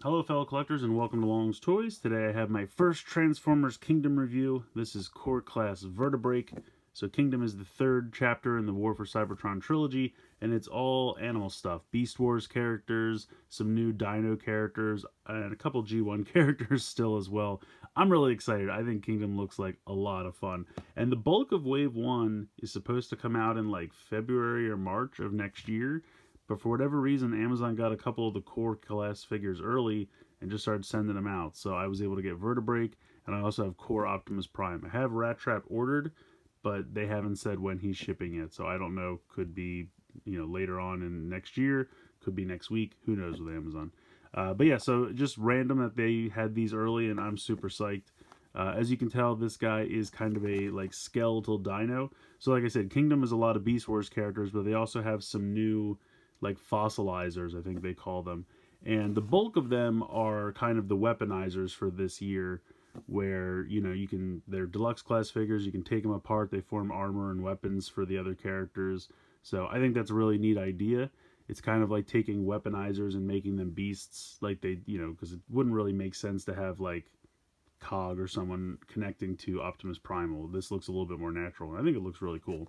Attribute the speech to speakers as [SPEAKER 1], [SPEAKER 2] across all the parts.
[SPEAKER 1] Hello fellow collectors and welcome to Long's Toys. Today I have my first Transformers Kingdom review. This is Core Class Vertebreak. So Kingdom is the third chapter in the War for Cybertron trilogy, and it's all animal stuff. Beast Wars characters, some new Dino characters, and a couple G1 characters still as well. I'm really excited. I think Kingdom looks like a lot of fun. And the bulk of Wave 1 is supposed to come out in like February or March of next year. But for whatever reason, Amazon got a couple of the core class figures early and just started sending them out. So I was able to get Vertebreak, and I also have Core Optimus Prime. I have Rat Trap ordered, but they haven't said when he's shipping it. So I don't know. Could be, later on in next year. Could be next week. Who knows with Amazon. But yeah, so just random that they had these early, and I'm super psyched. As you can tell, this guy is kind of a skeletal dino. So like I said, Kingdom is a lot of Beast Wars characters, but they also have some new fossilizers, I think they call them. And the bulk of them are kind of the weaponizers for this year, where, they're deluxe class figures, you can take them apart, they form armor and weapons for the other characters. So I think that's a really neat idea. It's kind of like taking weaponizers and making them beasts, like they, because it wouldn't really make sense to have Cog or someone connecting to Optimus Primal. This looks a little bit more natural, and I think it looks really cool.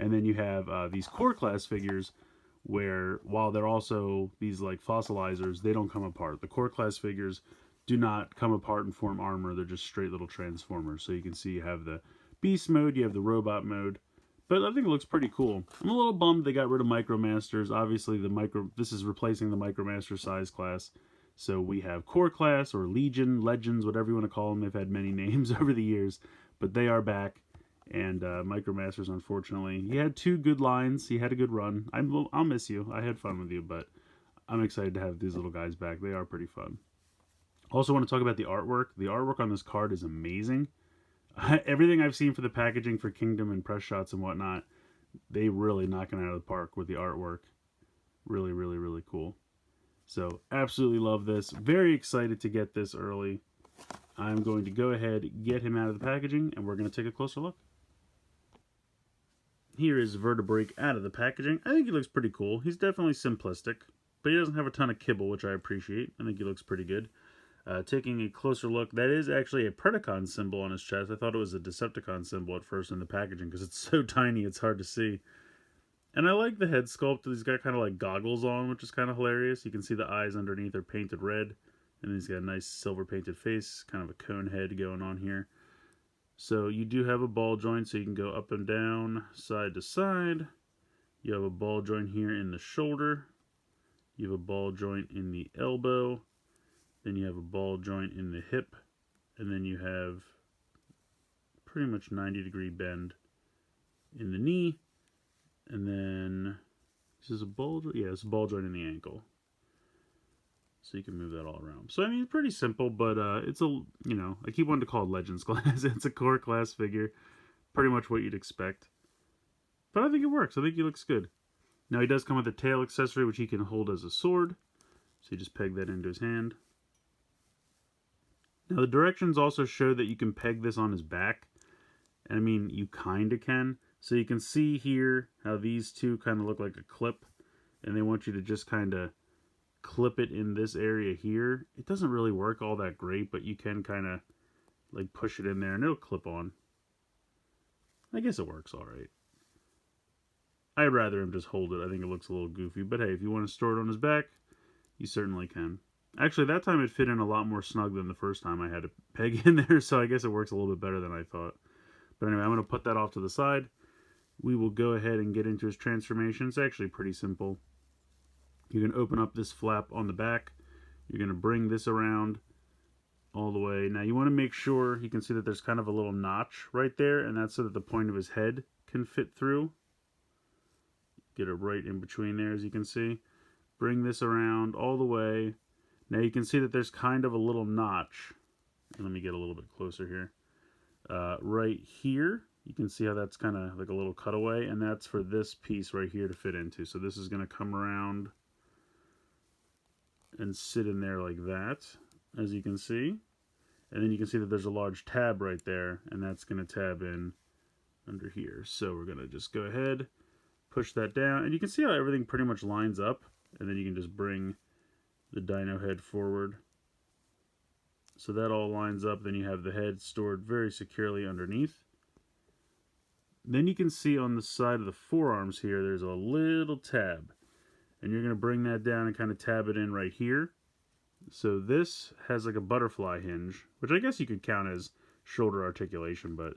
[SPEAKER 1] And then you have these core class figures, where while they're also these fossilizers, they don't come apart. The core class figures do not come apart and form armor. They're just straight little transformers. So you can see you have the beast mode, you have the robot mode, but I think it looks pretty cool. I'm a little bummed they got rid of Micromasters. Obviously this is replacing the Micromaster size class. So we have core class or Legion, Legends, whatever you want to call them. They've had many names over the years, but they are back. And Micromasters, unfortunately, he had two good lines. He had a good run. I'll miss you. I had fun with you, but I'm excited to have these little guys back. They are pretty fun. Also want to talk about the artwork. The artwork on this card is amazing. Everything I've seen for the packaging for Kingdom and press shots and whatnot, they really knocking it out of the park with the artwork. Really, really, really cool. So absolutely love this. Very excited to get this early. I'm going to go ahead, get him out of the packaging, and we're going to take a closer look. Here is Vertebreak out of the packaging. I think he looks pretty cool. He's definitely simplistic, but he doesn't have a ton of kibble, which I appreciate. I think he looks pretty good. Taking a closer look, that is actually a Predacon symbol on his chest. I thought it was a Decepticon symbol at first in the packaging because it's so tiny it's hard to see. And I like the head sculpt. He's got kind of goggles on, which is kind of hilarious. You can see the eyes underneath are painted red. And he's got a nice silver painted face, kind of a cone head going on here. So you do have a ball joint, so you can go up and down, side to side. You have a ball joint here in the shoulder. You have a ball joint in the elbow. Then you have a ball joint in the hip. And then you have pretty much 90-degree bend in the knee. And then this is a ball joint. Yeah, it's a ball joint in the ankle. So you can move that all around. So, I mean, pretty simple, but it's I keep wanting to call it Legends class. It's a core class figure. Pretty much what you'd expect. But I think it works. I think he looks good. Now, he does come with a tail accessory, which he can hold as a sword. So you just peg that into his hand. Now, the directions also show that you can peg this on his back. And, I mean, you kind of can. So you can see here how these two kind of look like a clip. And they want you to just kind of clip it in this area here. It doesn't really work all that great, but you can kind of push it in there and it'll clip on. I guess it works all right. I'd rather him just hold it. I think it looks a little goofy, but hey, if you want to store it on his back, you certainly can. Actually, that time it fit in a lot more snug than the first time I had to peg in there, so I guess it works a little bit better than I thought. But anyway, I'm going to put that off to the side. We will go ahead and get into his transformation. It's actually pretty simple. You're going to open up this flap on the back. You're going to bring this around all the way. Now you want to make sure, you can see that there's kind of a little notch right there, and that's so that the point of his head can fit through. Get it right in between there, as you can see. Bring this around all the way. Now you can see that there's kind of a little notch. Let me get a little bit closer here. Right here, you can see how that's kind of like a little cutaway, and that's for this piece right here to fit into. So this is going to come around and sit in there like that, as you can see. And then you can see that there's a large tab right there, and that's going to tab in under here. So we're going to just go ahead, push that down, and you can see how everything pretty much lines up, and then you can just bring the dino head forward So that all lines up. Then you have the head stored very securely underneath. Then you can see on the side of the forearms here, there's a little tab. And you're going to bring that down and kind of tab it in right here. So this has like a butterfly hinge, which I guess you could count as shoulder articulation, but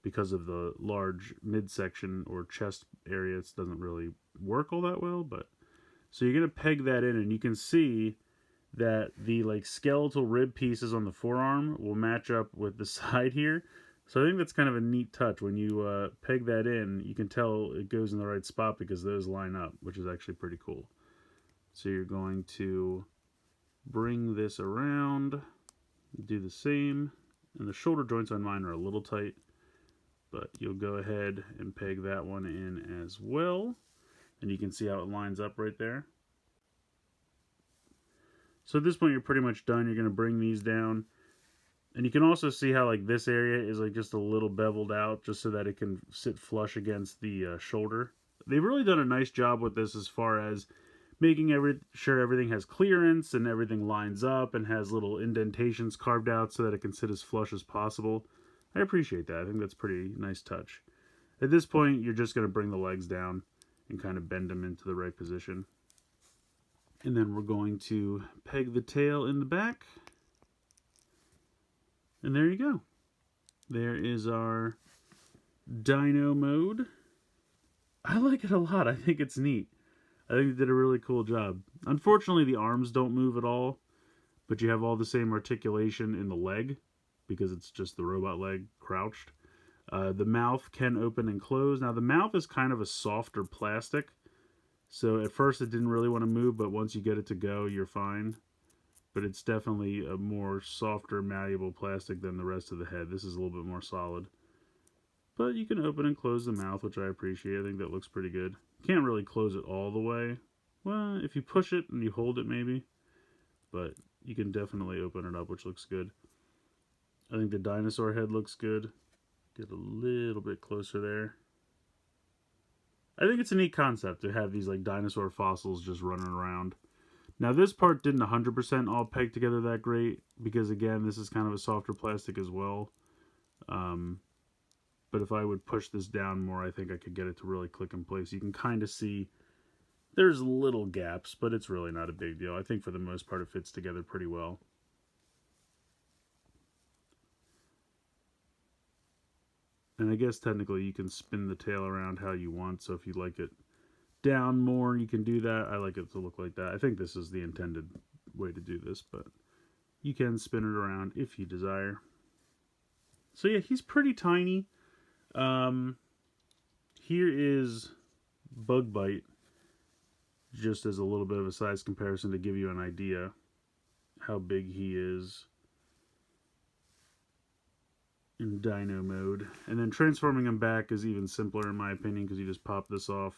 [SPEAKER 1] because of the large midsection or chest area, it doesn't really work all that well. But so you're going to peg that in, and you can see that the like skeletal rib pieces on the forearm will match up with the side here. So I think that's kind of a neat touch. When you peg that in, you can tell it goes in the right spot because those line up, which is actually pretty cool. So you're going to bring this around, do the same, and the shoulder joints on mine are a little tight, but you'll go ahead and peg that one in as well, and you can see how it lines up right there. So at this point you're pretty much done. You're going to bring these down, and you can also see how like this area is like just a little beveled out just so that it can sit flush against the shoulder. They've really done a nice job with this as far as making sure everything has clearance and everything lines up and has little indentations carved out so that it can sit as flush as possible. I appreciate that. I think that's a pretty nice touch. At this point, you're just going to bring the legs down and kind of bend them into the right position. And then we're going to peg the tail in the back. And there you go. There is our dino mode. I like it a lot. I think it's neat. I think they did a really cool job. Unfortunately, the arms don't move at all, but you have all the same articulation in the leg because it's just the robot leg crouched. The mouth can open and close. Now, the mouth is kind of a softer plastic, so at first it didn't really want to move, but once you get it to go, you're fine. But it's definitely a more softer, malleable plastic than the rest of the head. This is a little bit more solid. But you can open and close the mouth, which I appreciate. I think that looks pretty good. Can't really close it all the way. Well, if you push it and you hold it maybe. But you can definitely open it up, which looks good. I think the dinosaur head looks good. Get a little bit closer there. I think it's a neat concept to have these like dinosaur fossils just running around. Now this part didn't 100% all peg together that great because again, this is kind of a softer plastic as well. But if I would push this down more, I think I could get it to really click in place. You can kind of see there's little gaps, but it's really not a big deal. I think for the most part it fits together pretty well. And I guess technically you can spin the tail around how you want, so if you like it down more, you can do that. I like it to look like that. I think this is the intended way to do this, but you can spin it around if you desire. So yeah, he's pretty tiny. Here is Bug Bite, just as a little bit of a size comparison to give you an idea how big he is in dino mode. And then transforming him back is even simpler in my opinion because you just pop this off,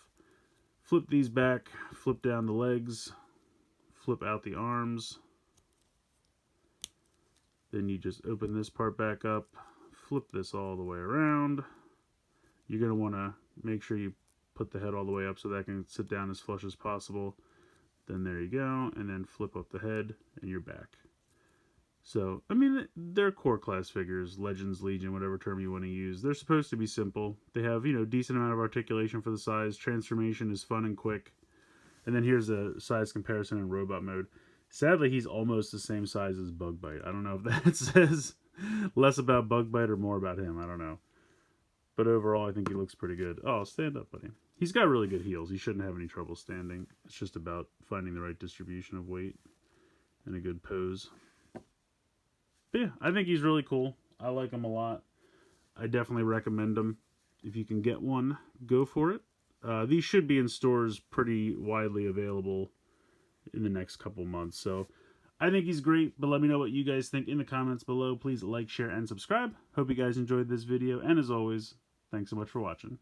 [SPEAKER 1] flip these back, flip down the legs, flip out the arms, then you just open this part back up, flip this all the way around. You're going to want to make sure you put the head all the way up so that can sit down as flush as possible. Then there you go, and then flip up the head and you're back. So, I mean, they're core class figures, Legends, Legion, whatever term you want to use. They're supposed to be simple. They have, you know, decent amount of articulation for the size. Transformation is fun and quick. And then here's a size comparison in robot mode. Sadly, he's almost the same size as Bug Bite. I don't know if that says less about Bug Bite or more about him. I don't know. But overall, I think he looks pretty good. Oh, stand up, buddy. He's got really good heels. He shouldn't have any trouble standing. It's just about finding the right distribution of weight and a good pose. But yeah, I think he's really cool. I like him a lot. I definitely recommend him. If you can get one, go for it. These should be in stores pretty widely available in the next couple months. So I think he's great, but let me know what you guys think in the comments below. Please like, share, and subscribe. Hope you guys enjoyed this video. And as always, thanks so much for watching.